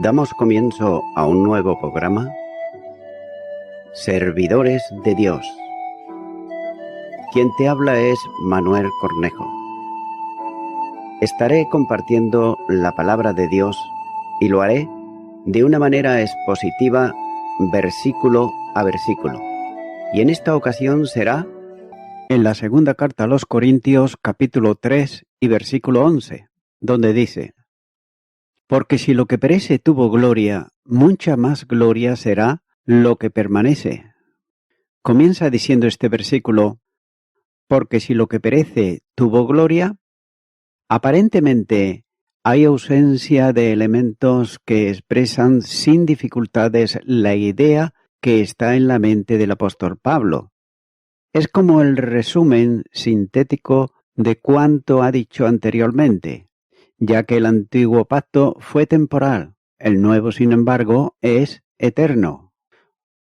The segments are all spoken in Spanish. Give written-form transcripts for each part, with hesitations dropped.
Damos comienzo a un nuevo programa, Servidores de Dios. Quien te habla es Manuel Cornejo. Estaré compartiendo la palabra de Dios y lo haré de una manera expositiva, versículo a versículo. Y en esta ocasión será en la segunda carta a los Corintios, capítulo 3 y versículo 11, donde dice: Porque si lo que perece tuvo gloria, mucha más gloria será lo que permanece. Comienza diciendo este versículo: porque si lo que perece tuvo gloria, aparentemente hay ausencia de elementos que expresan sin dificultades la idea que está en la mente del apóstol Pablo. Es como el resumen sintético de cuanto ha dicho anteriormente, ya que el antiguo pacto fue temporal, el nuevo, sin embargo, es eterno.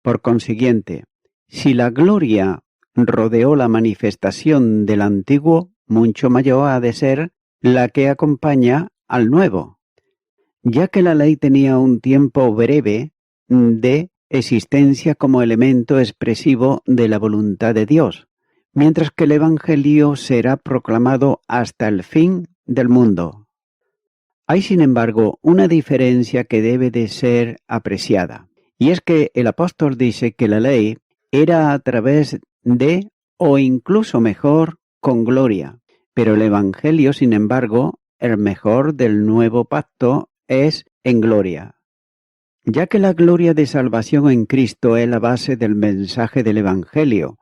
Por consiguiente, si la gloria rodeó la manifestación del antiguo, mucho mayor ha de ser la que acompaña al nuevo, ya que la ley tenía un tiempo breve de existencia como elemento expresivo de la voluntad de Dios, mientras que el Evangelio será proclamado hasta el fin del mundo. Hay, sin embargo, una diferencia que debe de ser apreciada, y es que el apóstol dice que la ley era a través de, o incluso mejor, con gloria, pero el Evangelio, sin embargo, el mejor del nuevo pacto, es en gloria. Ya que la gloria de salvación en Cristo es la base del mensaje del Evangelio,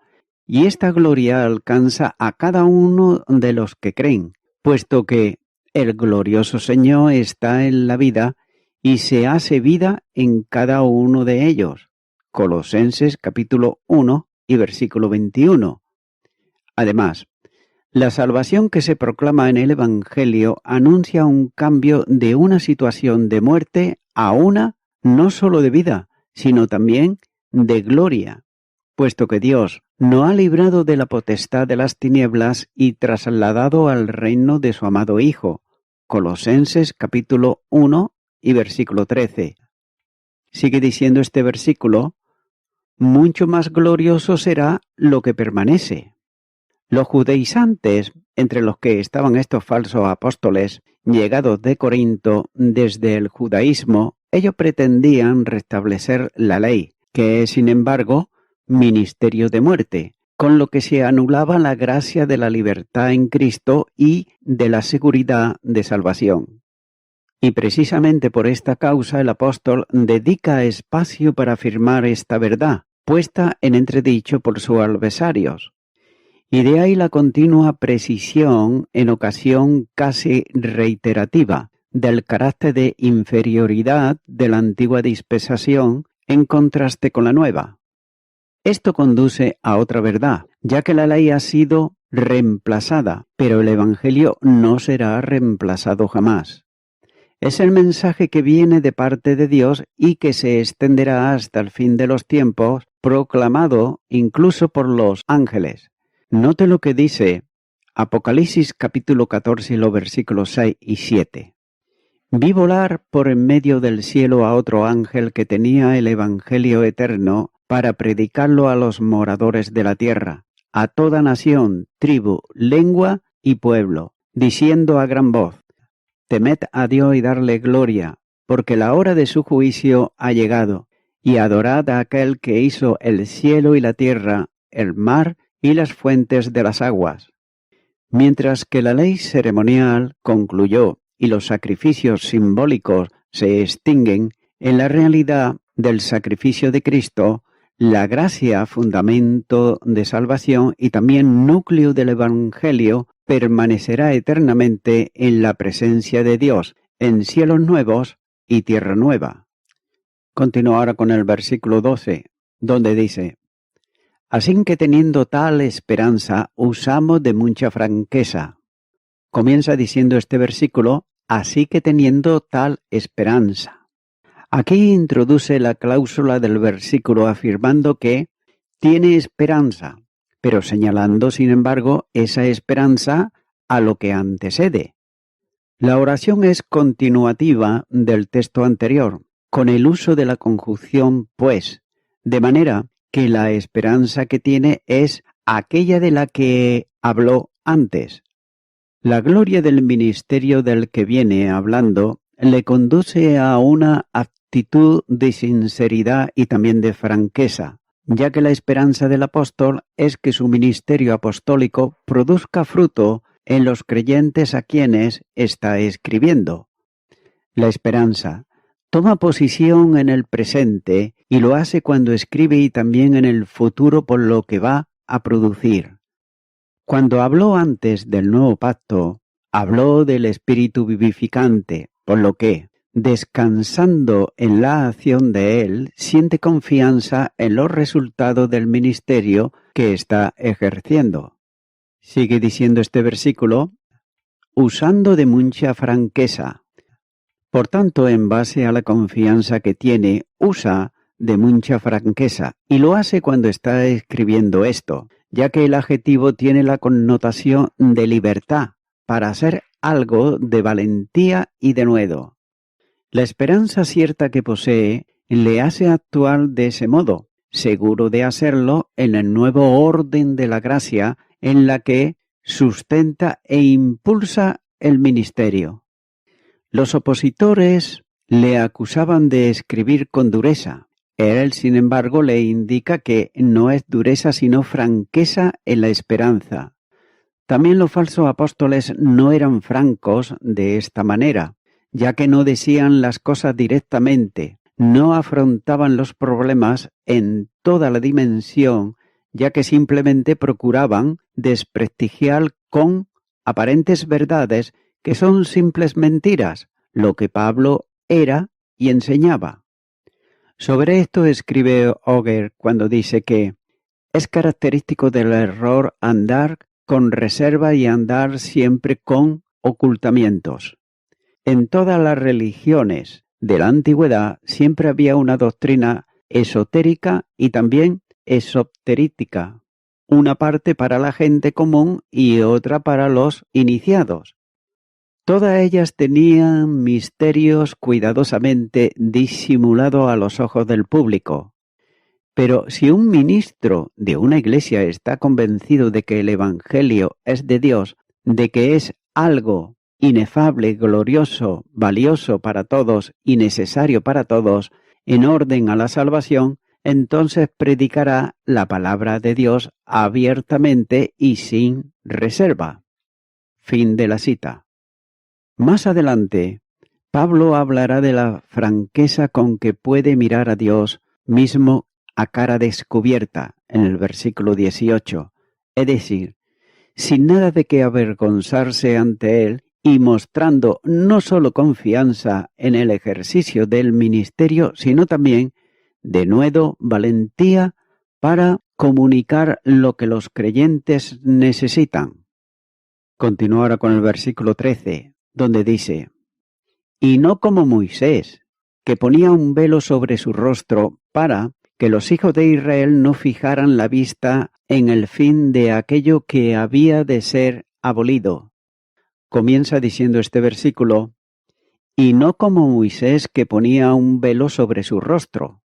y esta gloria alcanza a cada uno de los que creen, puesto que el glorioso Señor está en la vida y se hace vida en cada uno de ellos. Colosenses capítulo 1 y versículo 21. Además, la salvación que se proclama en el Evangelio anuncia un cambio de una situación de muerte a una no solo de vida, sino también de gloria, puesto que Dios nos ha librado de la potestad de las tinieblas y trasladado al reino de su amado Hijo. Colosenses capítulo 1 y versículo 13. Sigue diciendo este versículo: mucho más glorioso será lo que permanece. Los judaizantes, entre los que estaban estos falsos apóstoles, llegados de Corinto desde el judaísmo, ellos pretendían restablecer la ley, que es, sin embargo, ministerio de muerte, con lo que se anulaba la gracia de la libertad en Cristo y de la seguridad de salvación. Y precisamente por esta causa el apóstol dedica espacio para afirmar esta verdad, puesta en entredicho por sus adversarios. Y de ahí la continua precisión, en ocasión casi reiterativa, del carácter de inferioridad de la antigua dispensación en contraste con la nueva. Esto conduce a otra verdad, ya que la ley ha sido reemplazada, pero el Evangelio no será reemplazado jamás. Es el mensaje que viene de parte de Dios y que se extenderá hasta el fin de los tiempos, proclamado incluso por los ángeles. Note lo que dice Apocalipsis capítulo 14 y los versículos 6 y 7. Vi volar por en medio del cielo a otro ángel que tenía el Evangelio eterno para predicarlo a los moradores de la tierra, a toda nación, tribu, lengua y pueblo, diciendo a gran voz: temed a Dios y darle gloria, porque la hora de su juicio ha llegado, y adorad a aquel que hizo el cielo y la tierra, el mar y las fuentes de las aguas. Mientras que la ley ceremonial concluyó y los sacrificios simbólicos se extinguen, en la realidad del sacrificio de Cristo, la gracia, fundamento de salvación y también núcleo del Evangelio, permanecerá eternamente en la presencia de Dios, en cielos nuevos y tierra nueva. Continúo ahora con el versículo 12, donde dice: así que teniendo tal esperanza, usamos de mucha franqueza. Comienza diciendo este versículo: así que teniendo tal esperanza. Aquí introduce la cláusula del versículo afirmando que tiene esperanza, pero señalando, sin embargo, esa esperanza a lo que antecede. La oración es continuativa del texto anterior, con el uso de la conjunción pues, de manera que la esperanza que tiene es aquella de la que habló antes. La gloria del ministerio del que viene hablando le conduce a una actitud de sinceridad y también de franqueza, ya que la esperanza del apóstol es que su ministerio apostólico produzca fruto en los creyentes a quienes está escribiendo. La esperanza toma posición en el presente y lo hace cuando escribe y también en el futuro por lo que va a producir. Cuando habló antes del nuevo pacto, habló del Espíritu vivificante, por lo que, descansando en la acción de él, siente confianza en los resultados del ministerio que está ejerciendo. Sigue diciendo este versículo, usando de mucha franqueza. Por tanto, en base a la confianza que tiene, usa de mucha franqueza, y lo hace cuando está escribiendo esto, ya que el adjetivo tiene la connotación de libertad, para hacer algo de valentía y denuedo. La esperanza cierta que posee le hace actuar de ese modo, seguro de hacerlo en el nuevo orden de la gracia en la que sustenta e impulsa el ministerio. Los opositores le acusaban de escribir con dureza. Él, sin embargo, le indica que no es dureza sino franqueza en la esperanza. También los falsos apóstoles no eran francos de esta manera, ya que no decían las cosas directamente, no afrontaban los problemas en toda la dimensión, ya que simplemente procuraban desprestigiar con aparentes verdades que son simples mentiras, lo que Pablo era y enseñaba. Sobre esto escribe Auger cuando dice que es característico del error andar con reserva y andar siempre con ocultamientos. En todas las religiones de la antigüedad siempre había una doctrina esotérica y también esoterítica, una parte para la gente común y otra para los iniciados. Todas ellas tenían misterios cuidadosamente disimulados a los ojos del público. Pero si un ministro de una iglesia está convencido de que el Evangelio es de Dios, de que es algo inefable, glorioso, valioso para todos y necesario para todos, en orden a la salvación, entonces predicará la palabra de Dios abiertamente y sin reserva. Fin de la cita. Más adelante, Pablo hablará de la franqueza con que puede mirar a Dios mismo a cara descubierta, en el versículo 18, es decir, sin nada de que avergonzarse ante Él y mostrando no solo confianza en el ejercicio del ministerio, sino también denuedo, valentía para comunicar lo que los creyentes necesitan. Continúa ahora con el versículo 13, donde dice, y no como Moisés, que ponía un velo sobre su rostro para que los hijos de Israel no fijaran la vista en el fin de aquello que había de ser abolido. Comienza diciendo este versículo, y no como Moisés que ponía un velo sobre su rostro.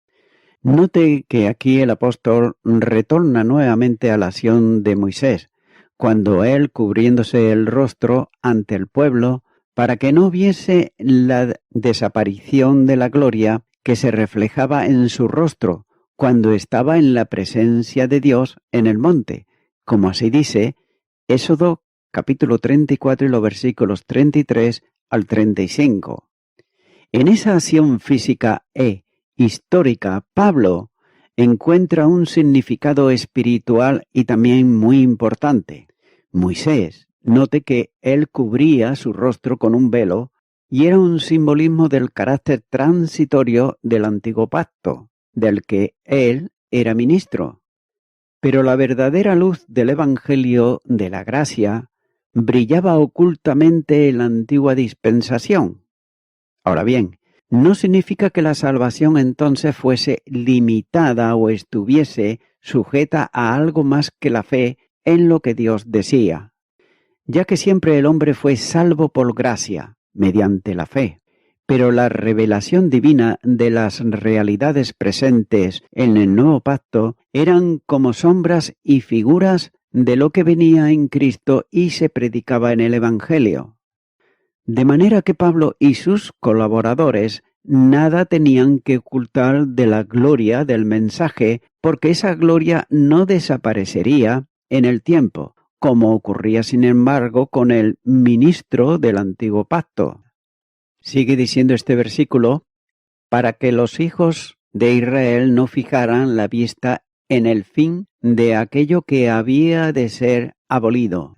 Note que aquí el apóstol retorna nuevamente a la acción de Moisés, cuando él, cubriéndose el rostro ante el pueblo, para que no viese la desaparición de la gloria que se reflejaba en su rostro, cuando estaba en la presencia de Dios en el monte, como así dice Éxodo capítulo 34 y los versículos 33 al 35. En esa acción física e histórica, Pablo encuentra un significado espiritual y también muy importante. Moisés, note que él cubría su rostro con un velo y era un simbolismo del carácter transitorio del antiguo pacto, del que él era ministro. Pero la verdadera luz del Evangelio de la gracia brillaba ocultamente en la antigua dispensación. Ahora bien, no significa que la salvación entonces fuese limitada o estuviese sujeta a algo más que la fe en lo que Dios decía, ya que siempre el hombre fue salvo por gracia, mediante la fe. Pero la revelación divina de las realidades presentes en el nuevo pacto eran como sombras y figuras de lo que venía en Cristo y se predicaba en el Evangelio. De manera que Pablo y sus colaboradores nada tenían que ocultar de la gloria del mensaje, porque esa gloria no desaparecería en el tiempo, como ocurría sin embargo con el ministro del antiguo pacto. Sigue diciendo este versículo, para que los hijos de Israel no fijaran la vista en el fin de aquello que había de ser abolido.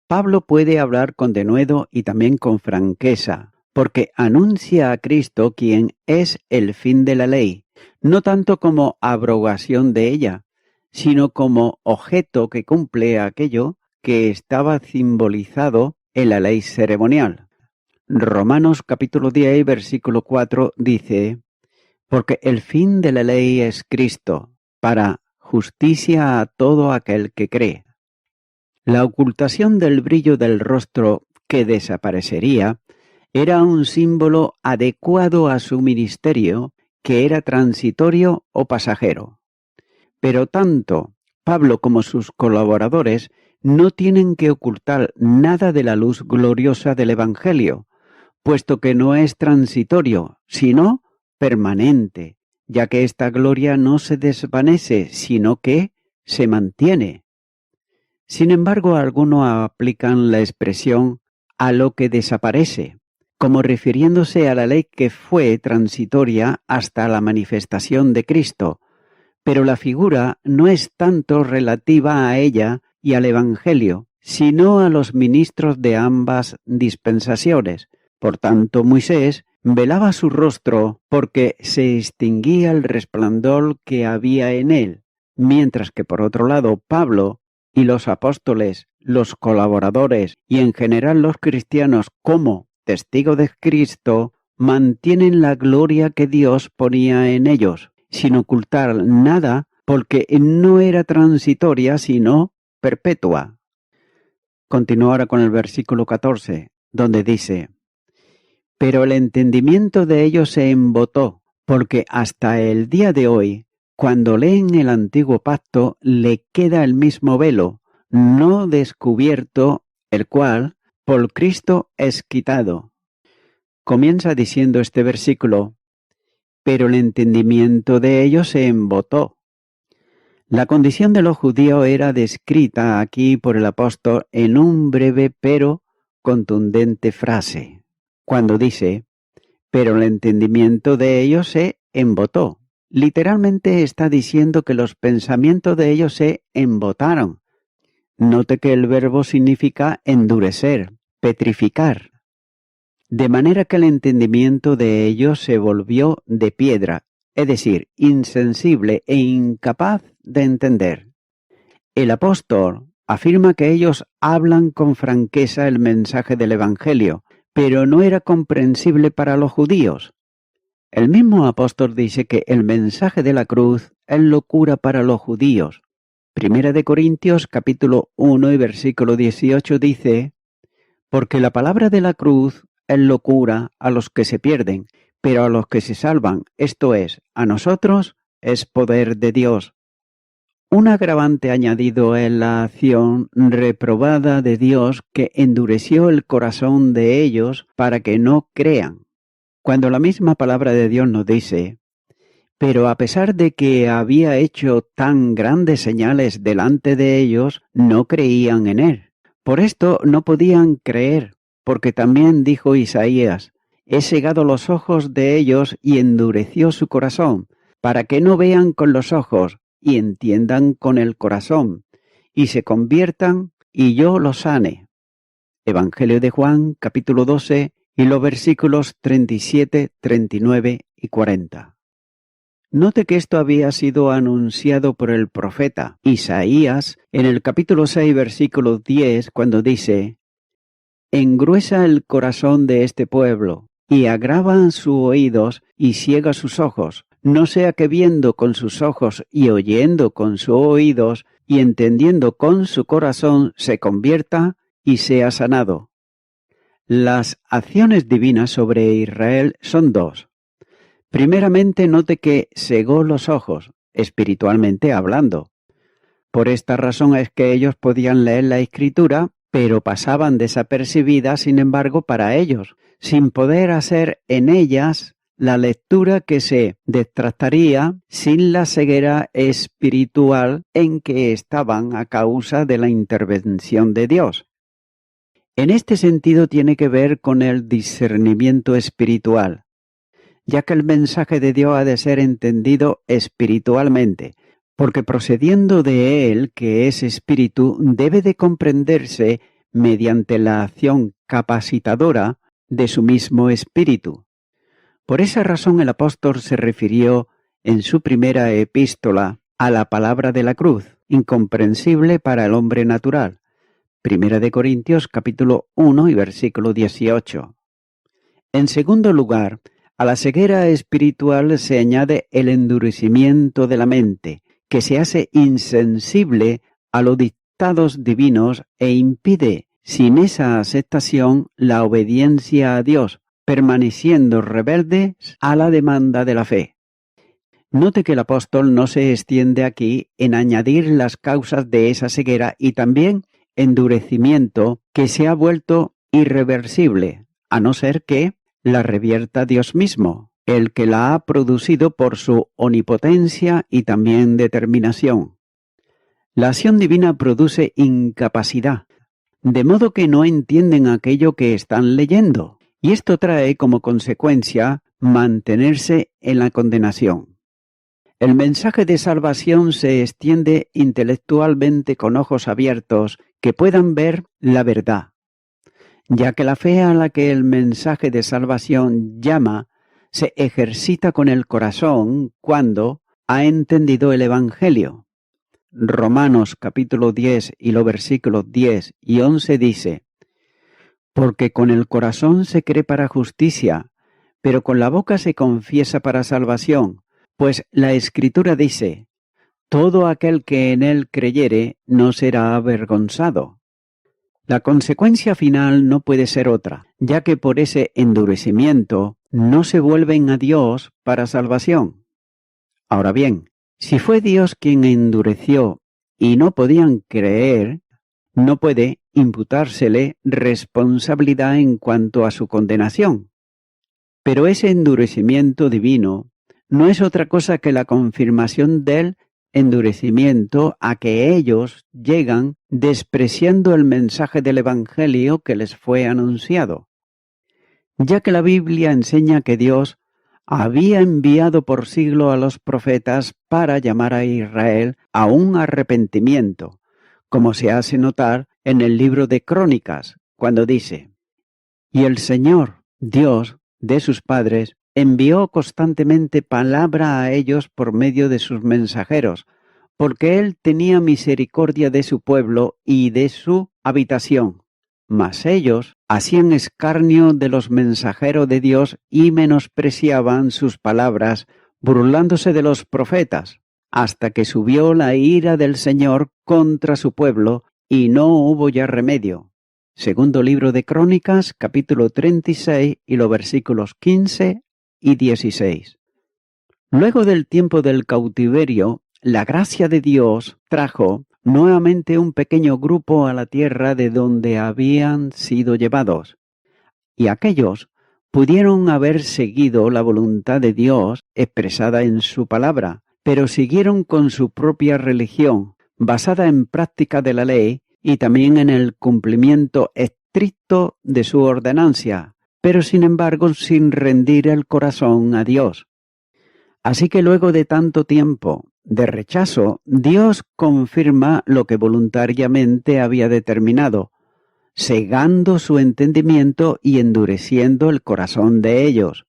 Pablo puede hablar con denuedo y también con franqueza, porque anuncia a Cristo quien es el fin de la ley, no tanto como abrogación de ella, sino como objeto que cumple aquello que estaba simbolizado en la ley ceremonial. Romanos capítulo 10, versículo 4 dice, porque el fin de la ley es Cristo, para justicia a todo aquel que cree. La ocultación del brillo del rostro que desaparecería era un símbolo adecuado a su ministerio, que era transitorio o pasajero. Pero tanto Pablo como sus colaboradores no tienen que ocultar nada de la luz gloriosa del Evangelio, puesto que no es transitorio, sino permanente, ya que esta gloria no se desvanece, sino que se mantiene. Sin embargo, algunos aplican la expresión a lo que desaparece, como refiriéndose a la ley que fue transitoria hasta la manifestación de Cristo, pero la figura no es tanto relativa a ella y al Evangelio, sino a los ministros de ambas dispensaciones. Por tanto, Moisés velaba su rostro porque se extinguía el resplandor que había en él, mientras que por otro lado Pablo y los apóstoles, los colaboradores y en general los cristianos como testigos de Cristo mantienen la gloria que Dios ponía en ellos, sin ocultar nada porque no era transitoria sino perpetua. Continúo ahora con el versículo 14, donde dice, pero el entendimiento de ellos se embotó, porque hasta el día de hoy, cuando leen el antiguo pacto, le queda el mismo velo, no descubierto, el cual por Cristo es quitado. Comienza diciendo este versículo, pero el entendimiento de ellos se embotó. La condición de los judíos era descrita aquí por el apóstol en un breve pero contundente frase, cuando dice, pero el entendimiento de ellos se embotó. Literalmente está diciendo que los pensamientos de ellos se embotaron. Note que el verbo significa endurecer, petrificar. De manera que el entendimiento de ellos se volvió de piedra, es decir, insensible e incapaz de entender. El apóstol afirma que ellos hablan con franqueza el mensaje del Evangelio, pero no era comprensible para los judíos. El mismo apóstol dice que el mensaje de la cruz es locura para los judíos. Primera de Corintios capítulo 1 y versículo 18 dice, porque la palabra de la cruz es locura a los que se pierden, pero a los que se salvan, esto es, a nosotros, es poder de Dios. Un agravante añadido es la acción reprobada de Dios que endureció el corazón de ellos para que no crean. Cuando la misma palabra de Dios nos dice, pero a pesar de que había hecho tan grandes señales delante de ellos, no creían en él. Por esto no podían creer, porque también dijo Isaías, he cegado los ojos de ellos y endureció su corazón, para que no vean con los ojos y entiendan con el corazón, y se conviertan y yo los sane. Evangelio de Juan, capítulo 12, y los versículos 37, 39 y 40. Note que esto había sido anunciado por el profeta Isaías en el capítulo 6, versículo 10, cuando dice, engruesa el corazón de este pueblo, y agrava sus oídos y ciega sus ojos, no sea que viendo con sus ojos y oyendo con sus oídos y entendiendo con su corazón se convierta y sea sanado. Las acciones divinas sobre Israel son dos. Primeramente, note que cegó los ojos, espiritualmente hablando. Por esta razón es que ellos podían leer la Escritura, pero pasaban desapercibidas, sin embargo, para ellos, sin poder hacer en ellas la lectura que se detractaría sin la ceguera espiritual en que estaban a causa de la intervención de Dios. En este sentido tiene que ver con el discernimiento espiritual, ya que el mensaje de Dios ha de ser entendido espiritualmente, porque procediendo de Él, que es espíritu, debe de comprenderse mediante la acción capacitadora de su mismo espíritu. Por esa razón el apóstol se refirió en su primera epístola a la palabra de la cruz, incomprensible para el hombre natural. Primera de Corintios capítulo 1 y versículo 18. En segundo lugar, a la ceguera espiritual se añade el endurecimiento de la mente, que se hace insensible a los dictados divinos e impide, sin esa aceptación, la obediencia a Dios, permaneciendo rebeldes a la demanda de la fe. Note que el apóstol no se extiende aquí en añadir las causas de esa ceguera y también endurecimiento que se ha vuelto irreversible, a no ser que la revierta Dios mismo, el que la ha producido por su omnipotencia y también determinación. La acción divina produce incapacidad, de modo que no entienden aquello que están leyendo, y esto trae como consecuencia mantenerse en la condenación. El mensaje de salvación se extiende intelectualmente con ojos abiertos que puedan ver la verdad, ya que la fe a la que el mensaje de salvación llama se ejercita con el corazón cuando ha entendido el Evangelio. Romanos capítulo 10 y los versículos 10 y 11 dice: porque con el corazón se cree para justicia, pero con la boca se confiesa para salvación, pues la Escritura dice: todo aquel que en él creyere no será avergonzado. La consecuencia final no puede ser otra, ya que por ese endurecimiento no se vuelven a Dios para salvación. Ahora bien, si fue Dios quien endureció y no podían creer, no puede imputársele responsabilidad en cuanto a su condenación. Pero ese endurecimiento divino no es otra cosa que la confirmación del endurecimiento a que ellos llegan despreciando el mensaje del Evangelio que les fue anunciado, ya que la Biblia enseña que Dios había enviado por siglo a los profetas para llamar a Israel a un arrepentimiento, como se hace notar en el libro de Crónicas, cuando dice: y el Señor, Dios de sus padres, envió constantemente palabra a ellos por medio de sus mensajeros, porque Él tenía misericordia de su pueblo y de su habitación. Mas ellos hacían escarnio de los mensajeros de Dios y menospreciaban sus palabras, burlándose de los profetas, hasta que subió la ira del Señor contra su pueblo, y no hubo ya remedio. Segundo libro de Crónicas, capítulo 36 y los versículos 15 y 16. Luego del tiempo del cautiverio, la gracia de Dios trajo nuevamente un pequeño grupo a la tierra de donde habían sido llevados, y aquellos pudieron haber seguido la voluntad de Dios expresada en su palabra, pero siguieron con su propia religión, basada en práctica de la ley y también en el cumplimiento estricto de su ordenancia, pero sin embargo sin rendir el corazón a Dios. Así que luego de tanto tiempo de rechazo, Dios confirma lo que voluntariamente había determinado, cegando su entendimiento y endureciendo el corazón de ellos.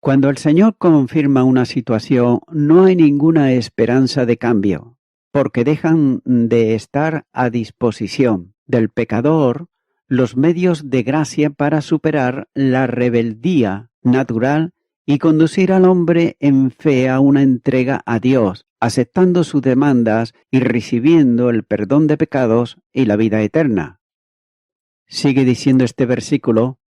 Cuando el Señor confirma una situación, no hay ninguna esperanza de cambio, porque dejan de estar a disposición del pecador los medios de gracia para superar la rebeldía natural y conducir al hombre en fe a una entrega a Dios, aceptando sus demandas y recibiendo el perdón de pecados y la vida eterna. Sigue diciendo este versículo,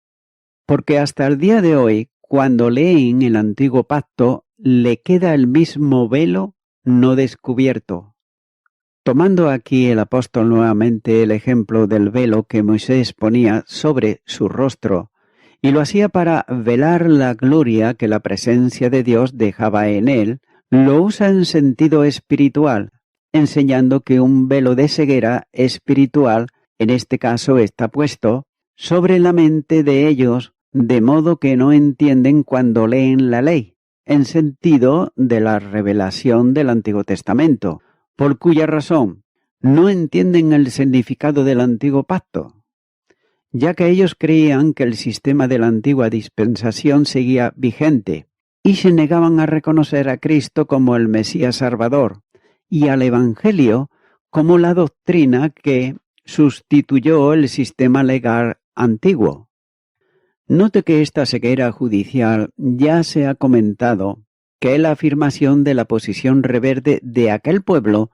porque hasta el día de hoy, cuando leen el antiguo pacto, le queda el mismo velo no descubierto. Tomando aquí el apóstol nuevamente el ejemplo del velo que Moisés ponía sobre su rostro, y lo hacía para velar la gloria que la presencia de Dios dejaba en él, lo usa en sentido espiritual, enseñando que un velo de ceguera espiritual, en este caso, está puesto sobre la mente de ellos, de modo que no entienden cuando leen la ley, en sentido de la revelación del Antiguo Testamento, por cuya razón no entienden el significado del antiguo pacto, ya que ellos creían que el sistema de la antigua dispensación seguía vigente, y se negaban a reconocer a Cristo como el Mesías Salvador, y al Evangelio como la doctrina que sustituyó el sistema legal antiguo. Note que esta ceguera judicial ya se ha comentado que es la afirmación de la posición rebelde de aquel pueblo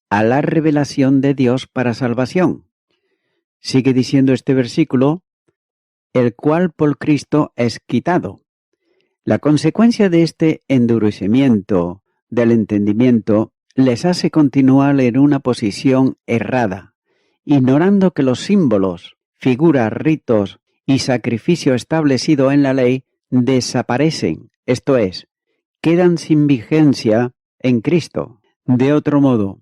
a la revelación de Dios para salvación. Sigue diciendo este versículo, el cual por Cristo es quitado. La consecuencia de este endurecimiento del entendimiento les hace continuar en una posición errada, ignorando que los símbolos, figuras, ritos y sacrificio establecido en la ley desaparecen, esto es, quedan sin vigencia en Cristo. De otro modo,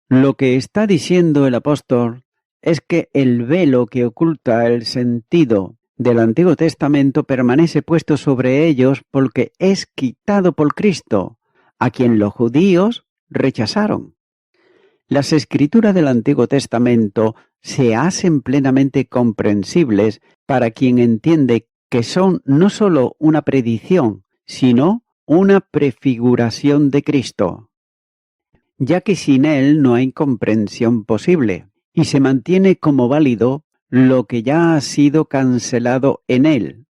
lo que está diciendo el apóstol es que el velo que oculta el sentido del Antiguo Testamento permanece puesto sobre ellos porque es quitado por Cristo, a quien los judíos rechazaron. Las escrituras del Antiguo Testamento se hacen plenamente comprensibles para quien entiende que son no sólo una predicción, sino una prefiguración de Cristo, ya que sin él no hay comprensión posible, y se mantiene como válido lo que ya ha sido cancelado en él.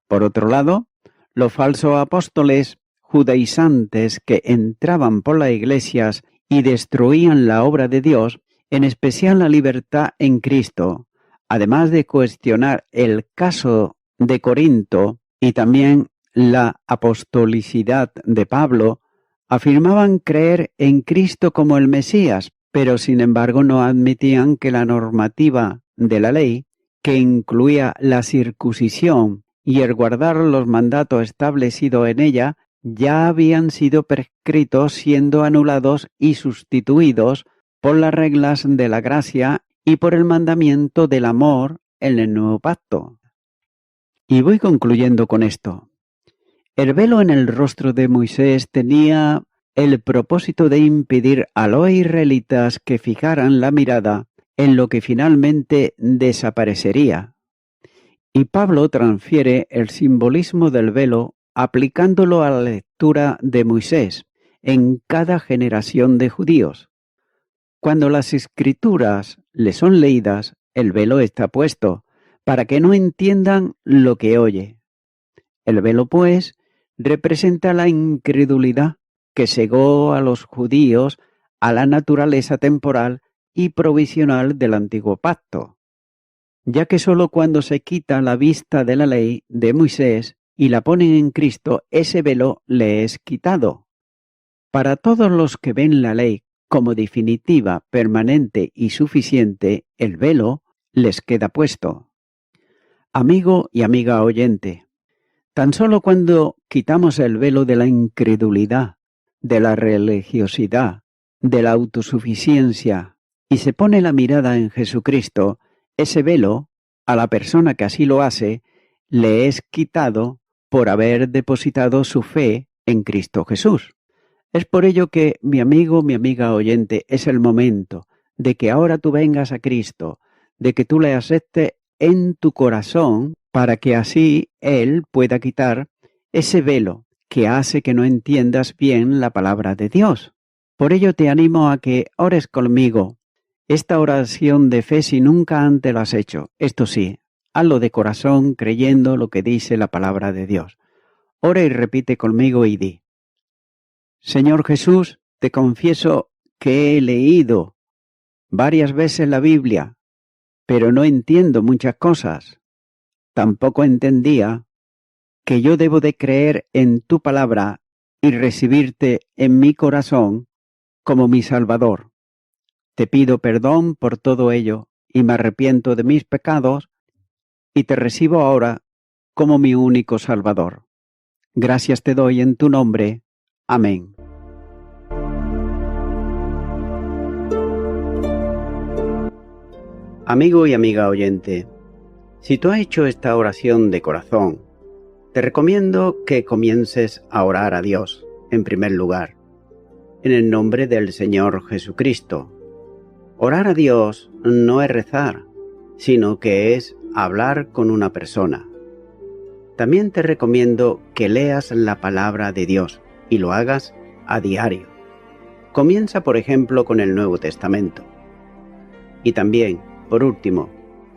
Por otro lado, los falsos apóstoles judaizantes que entraban por las iglesias y destruían la obra de Dios, en especial la libertad en Cristo, además de cuestionar el caso de Corinto y también la apostolicidad de Pablo, afirmaban creer en Cristo como el Mesías, pero sin embargo no admitían que la normativa de la ley, que incluía la circuncisión y el guardar los mandatos establecidos en ella, ya habían sido prescritos siendo anulados y sustituidos por las reglas de la gracia y por el mandamiento del amor en el nuevo pacto. Y voy concluyendo con esto. El velo en el rostro de Moisés tenía el propósito de impedir a los israelitas que fijaran la mirada en lo que finalmente desaparecería. Y Pablo transfiere el simbolismo del velo aplicándolo a la lectura de Moisés en cada generación de judíos. Cuando las escrituras le son leídas, el velo está puesto, para que no entiendan lo que oye. El velo, pues, representa la incredulidad que cegó a los judíos a la naturaleza temporal y provisional del antiguo pacto, ya que sólo cuando se quita la vista de la ley de Moisés y la ponen en Cristo, ese velo le es quitado. Para todos los que ven la ley como definitiva, permanente y suficiente, el velo les queda puesto. Amigo y amiga oyente, tan solo cuando quitamos el velo de la incredulidad, de la religiosidad, de la autosuficiencia, y se pone la mirada en Jesucristo, ese velo, a la persona que así lo hace, le es quitado por haber depositado su fe en Cristo Jesús. Es por ello que, mi amigo, mi amiga oyente, es el momento de que ahora tú vengas a Cristo, de que tú le aceptes en tu corazón, para que así Él pueda quitar ese velo que hace que no entiendas bien la palabra de Dios. Por ello te animo a que ores conmigo esta oración de fe si nunca antes lo has hecho. Esto sí, hazlo de corazón creyendo lo que dice la palabra de Dios. Ora y repite conmigo y di: Señor Jesús, te confieso que he leído varias veces la Biblia pero no entiendo muchas cosas. Tampoco entendía que yo debo de creer en tu palabra y recibirte en mi corazón como mi Salvador. Te pido perdón por todo ello y me arrepiento de mis pecados y te recibo ahora como mi único Salvador. Gracias te doy en tu nombre. Amén. Amigo y amiga oyente, si tú has hecho esta oración de corazón, te recomiendo que comiences a orar a Dios, en primer lugar, en el nombre del Señor Jesucristo. Orar a Dios no es rezar, sino que es hablar con una persona. También te recomiendo que leas la palabra de Dios y lo hagas a diario. Comienza, por ejemplo, con el Nuevo Testamento. Y también, por último,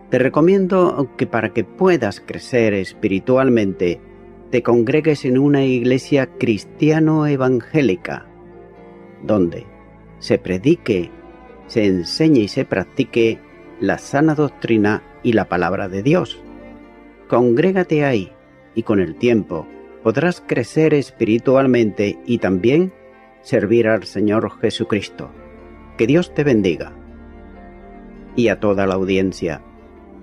te recomiendo que para que puedas crecer espiritualmente, te congregues en una iglesia cristiano-evangélica, donde se predique, se enseñe y se practique la sana doctrina y la palabra de Dios. Congrégate ahí y con el tiempo podrás crecer espiritualmente y también servir al Señor Jesucristo. Que Dios te bendiga. Y a toda la audiencia,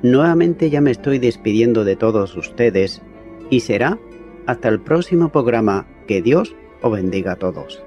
nuevamente ya me estoy despidiendo de todos ustedes y será hasta el próximo programa. Que Dios os bendiga a todos.